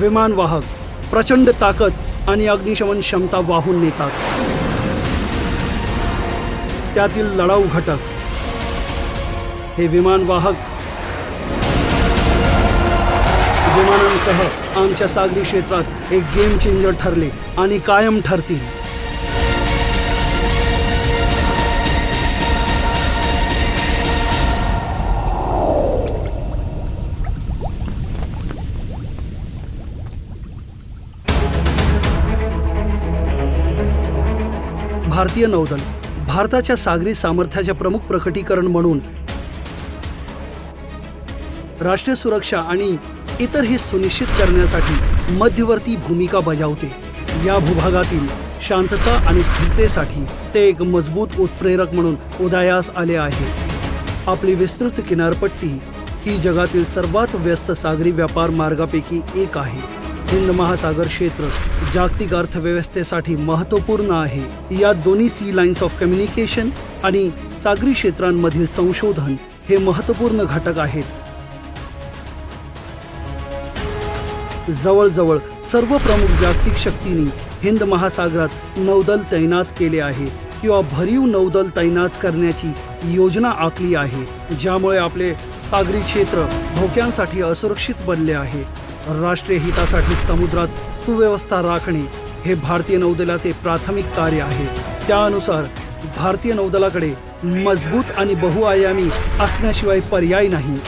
विमानवाहक प्रचंड ताकद आणि अग्निशमन क्षमता वाहून नेतात. त्यातील लढाऊ घटक हे विमानवाहक विमानांसह आमच्या सागरी क्षेत्रात एक गेम चेंजर ठरले आणि कायम ठरतील. भारतीय नौदल भारताच्या सागरी सामर्थ्याचे प्रमुख प्रकटीकरण म्हणून राष्ट्रीय सुरक्षा आणि इतर हे सुनिश्चित करण्यासाठी मध्यवर्ती भूमिका बजावते. या भूभागातील शांतता आणि स्थिरतेसाठी ते एक मजबूत उत्प्रेरक म्हणून उदयास आले आहे. आपली विस्तृत किनारपट्टी ही जगातील सर्वात व्यस्त सागरी व्यापार मार्गापैकी एक आहे. हिंद महासागर क्षेत्र जागतिक अर्थव्यवस्थेसाठी महत्त्वपूर्ण आहे. या दोन्ही सी लाईन्स ऑफ कम्युनिकेशन आणि सागरी क्षेत्रांमधील संशोधन हे महत्त्वपूर्ण घटक आहेत. जवळजवळ सर्व प्रमुख जागतिक शक्तींनी हिंद महासागरात नौदल तैनात केले आहे किंवा भरीव नौदल तैनात करण्याची योजना आखली आहे, ज्यामुळे आपले सागरी क्षेत्र धोक्यांसाठी असुरक्षित बनले आहे. राष्ट्रीय हितासाठी समुद्रात सुव्यवस्था राखणे हे भारतीय नौदलाचे प्राथमिक कार्य आहे. त्यानुसार भारतीय नौदलाकडे मजबूत आणि बहुआयामी असण्याशिवाय पर्याय नाही.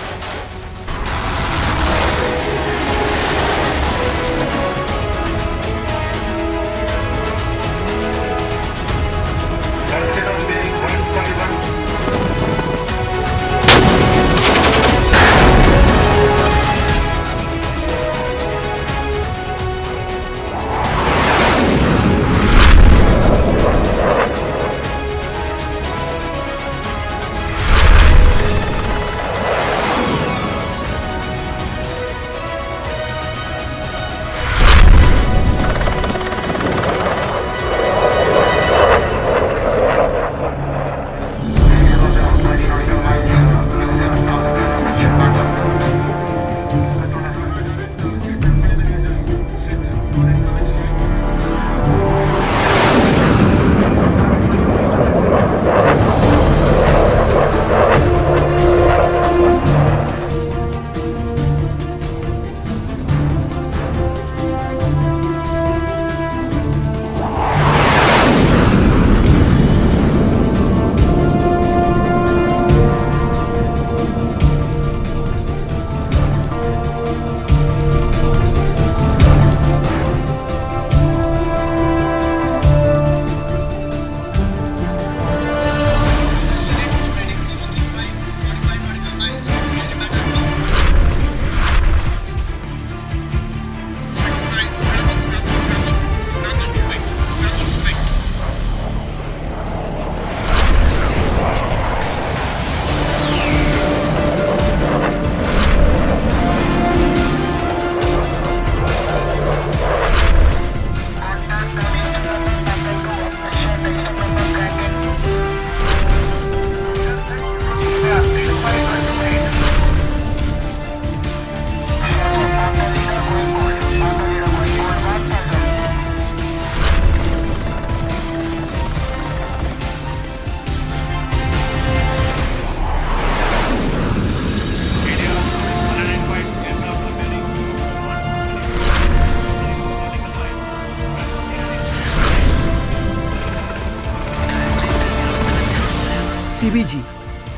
CBG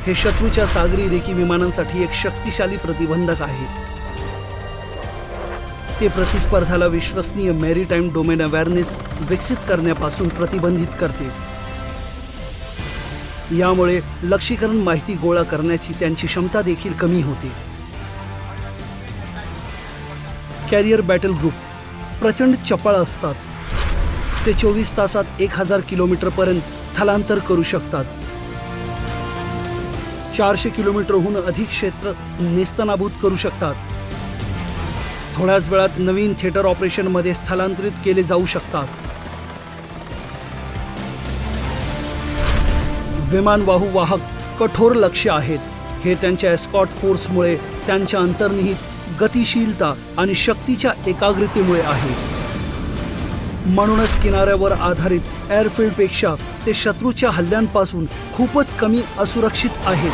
हे शत्रूच्या सागरी रेकी विमानांसाठी एक शक्तिशाली प्रतिबंधक आहे. ते प्रतिस्पर्धाला विश्वसनीय मॅरीटाईम डोमेन अवेअरनेस विकसित करण्यापासून प्रतिबंधित करते. यामुळे लक्ष्यीकरण माहिती गोळा करण्याची त्यांची क्षमता देखील कमी होते. कॅरियर बॅटल ग्रुप प्रचंड चपळ असतात. ते 24 तासात 1000 किलोमीटरपर्यंत स्थलांतर करू शकतात. 400 किलोमीटरहून अधिक क्षेत्र नेस्तनाबूत करू शकतात. थोड्याच वेळात नवीन थिएटर ऑपरेशनमध्ये स्थलांतरित केले जाऊ शकतात. विमानवाहू वाहक कठोर लक्ष्य आहेत. हे त्यांच्या एस्कॉर्ट फोर्समुळे त्यांच्या अंतर्निहित गतिशीलता आणि शक्तीच्या एकाग्रतेमुळे आहे. म्हणूनच किनाऱ्यावर आधारित एअरफील्डपेक्षा ते शत्रूच्या हल्ल्यांपासून खूपच कमी असुरक्षित आहेत.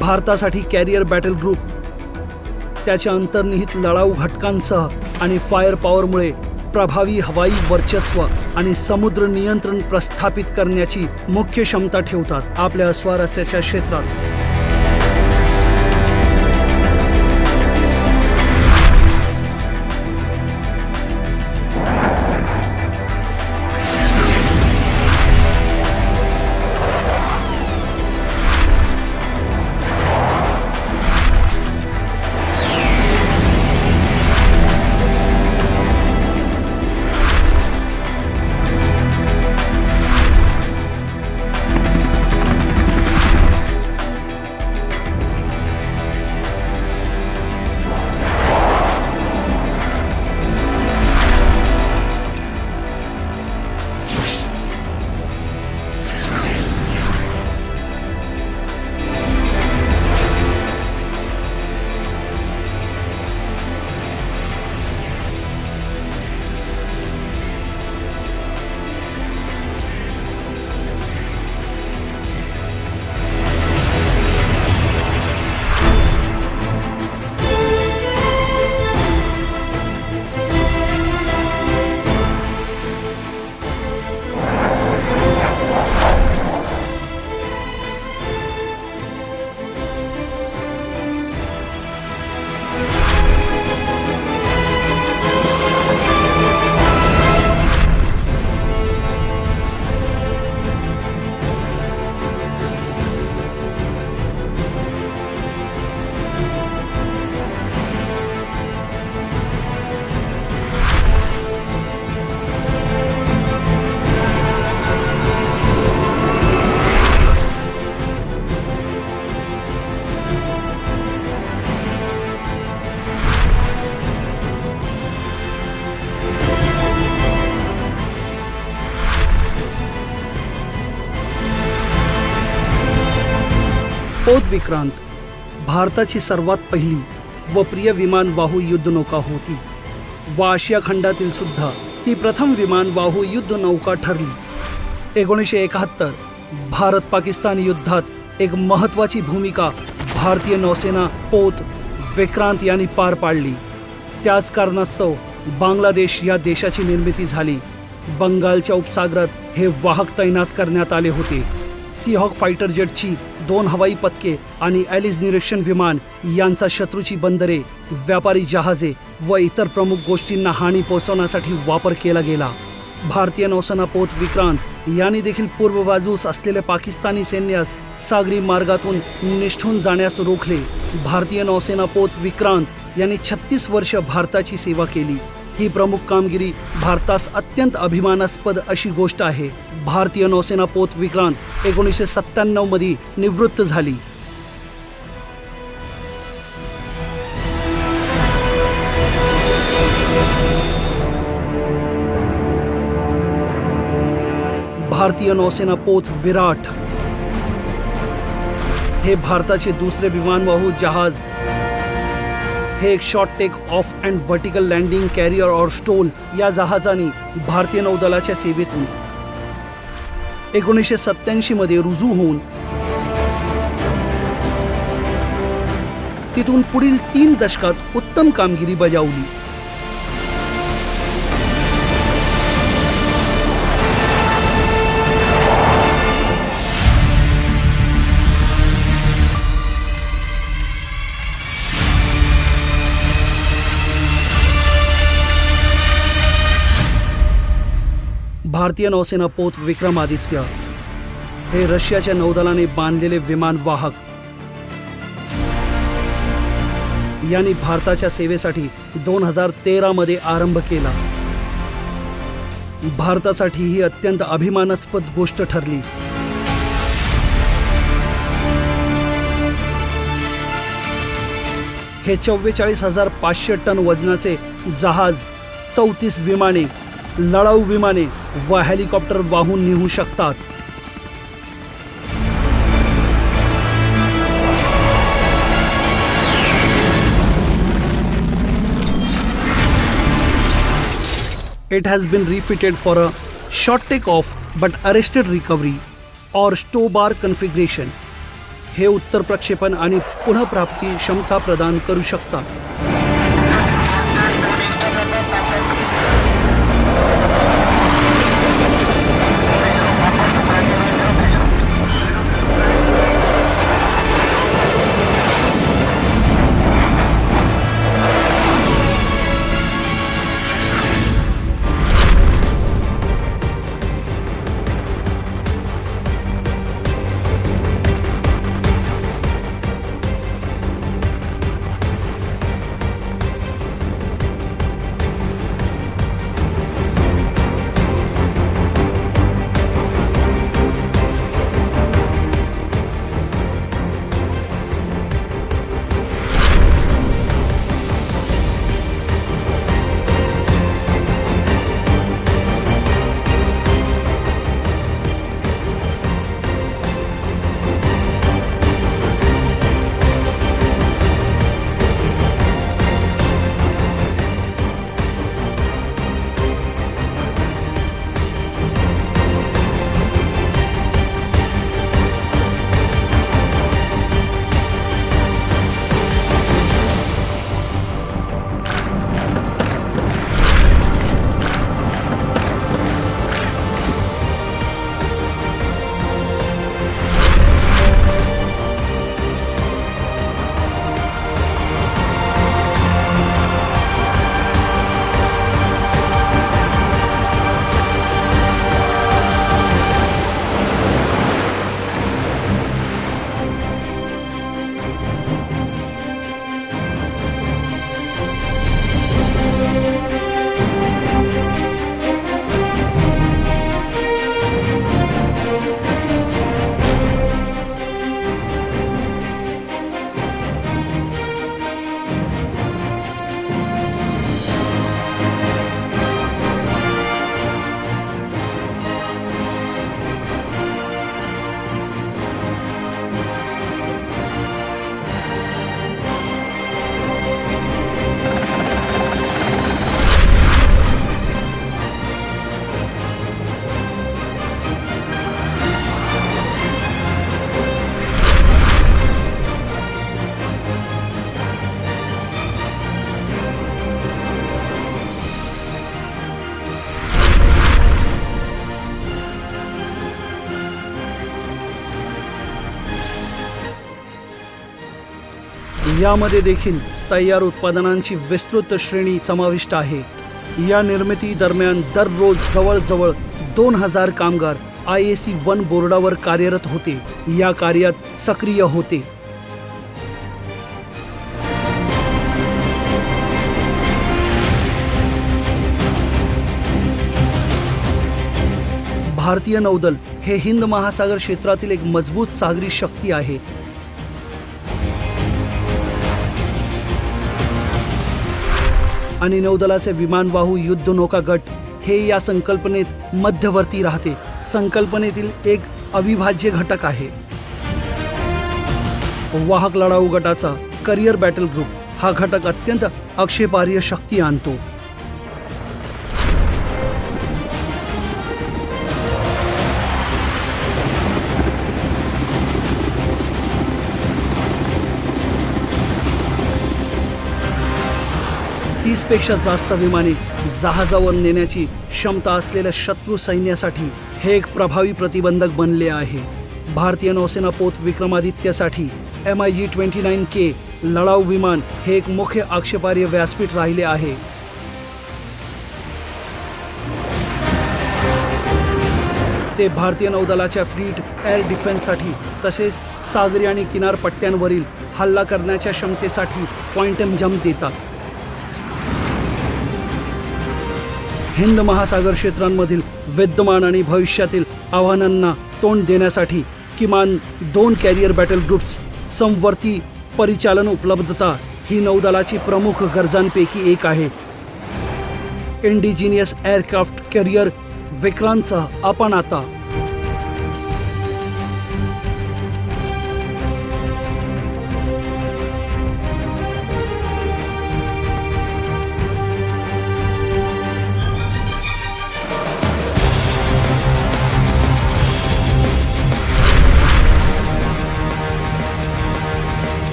भारतासाठी कॅरियर बॅटल ग्रुप त्याच्या अंतर्निहित लढाऊ घटकांसह आणि फायर पॉवरमुळे प्रभावी हवाई वर्चस्व आणि समुद्र नियंत्रण प्रस्थापित करण्याची मुख्य क्षमता ठेवतात. आपल्या स्वारस्याच्या क्षेत्रात पोत विक्रांत भारताची सर्वात पहिली व प्रिय विमानवाहू युद्धनौका होती व आशिया खंडातील सुद्धा ती प्रथम विमानवाहू युद्धनौका ठरली. 1971 भारत पाकिस्तान युद्धात एक महत्त्वाची भूमिका भारतीय नौसेना पोत विक्रांत यांनी पार पाडली. त्याच कारणास्तव बांगलादेश या देशाची निर्मिती झाली. बंगालच्या उपसागरात हे वाहक तैनात करण्यात आले होते. सीहॉक फायटर जेटची 2 हवाई पथके आणि ॲलिस निरीक्षण विमान यांचा शत्रूची बंदरे, व्यापारी जहाजे व इतर प्रमुख गोष्टींना हानी पोहोचवण्यासाठी वापर केला गेला. भारतीय नौसेना पोत विक्रांत यांनी देखील पूर्व बाजूस असलेल्या पाकिस्तानी सैन्यास सागरी मार्गातून निष्ठून जाण्यास रोखले. भारतीय नौसेना पोत विक्रांत यांनी 36 वर्ष भारताची सेवा केली. ही प्रमुख कामगिरी भारतास अत्यंत अभिमानास्पद अशी गोष्ट आहे. भारतीय नौसेना पोत विक्रांत 1997 मध्ये निवृत्त झाली. भारतीय नौसेना पोत विराट हे भारताचे दुसरे विमानवाहू जहाज. हे एक short take off and vertical landing carrier और स्टोल या जहाजाने भारतीय नौदलाच्या सेवेतून 1987 मध्ये रुजू होऊन तिथून पुढील 3 दशकात उत्तम कामगिरी बजावली. भारतीय नौसेना पोत विक्रमादित्य हे रशियाच्या नौदलाने बांधलेले विमानवाहक यांनी भारताच्या सेवेसाठी 2013 मध्ये आरंभ केला. भारतासाठी ही अत्यंत अभिमानास्पद गोष्ट ठरली. हे 44,500 टन वजनाचे जहाज 34 विमाने, लढाऊ विमाने व हेलिकॉप्टर वाहून नेऊ शकतात. It has been refitted for a short takeoff but arrested recovery or stow bar configuration. हे उत्तर प्रक्षेपण आणि पुनःप्राप्ती क्षमता प्रदान करू शकतात. यामध्ये देखील तयार उत्पादनांची विस्तृत श्रेणी समाविष्ट आहे. या निर्मिती दरम्यान दररोज जवळजवळ 2000 कामगार IAC-1 बोर्डावर कार्यरत होते, या कार्यात सक्रिय होते. भारतीय नौदल हे हिंद महासागर क्षेत्रातील एक मजबूत सागरी शक्ती आहे. आणि नौदलाचे विमानवाहू युद्धनौका गट हे या संकल्पनेत मध्यवर्ती राहते, संकल्पनेतील एक अविभाज्य घटक आहे. वाहक लढाऊ गटाचा करियर बॅटल ग्रुप हा घटक अत्यंत आक्षेपार्ह शक्ती आणतो. पेक्षा जास्त विमाने जहाजावर नेण्याची क्षमता असलेल्या शत्रू सैन्यासाठी हे एक प्रभावी प्रतिबंधक बनले आहे. भारतीय नौसेना पोत विक्रमादित्यसाठी MiG-29K लढाऊ विमान हे एक मुख्य आक्षेपार्ह व्यासपीठ राहिले आहे. ते भारतीय नौदलाच्या फ्लीट एअर डिफेन्ससाठी तसेच सागरी आणि किनारपट्ट्यांवरील हल्ला करण्याच्या क्षमतेसाठी क्वांटम जंप देतात. हिंद महासागर क्षेत्रांमधील विद्यमान आणि भविष्यातील आव्हानांना तोंड देण्यासाठी किमान 2 कॅरियर बॅटल ग्रुप्स, समवर्ती परिचालन उपलब्धता ही नौदलाची प्रमुख गरजांपैकी एक आहे. इंडिजिनियस एअरक्राफ्ट कॅरियर विक्रांतसह आपण आता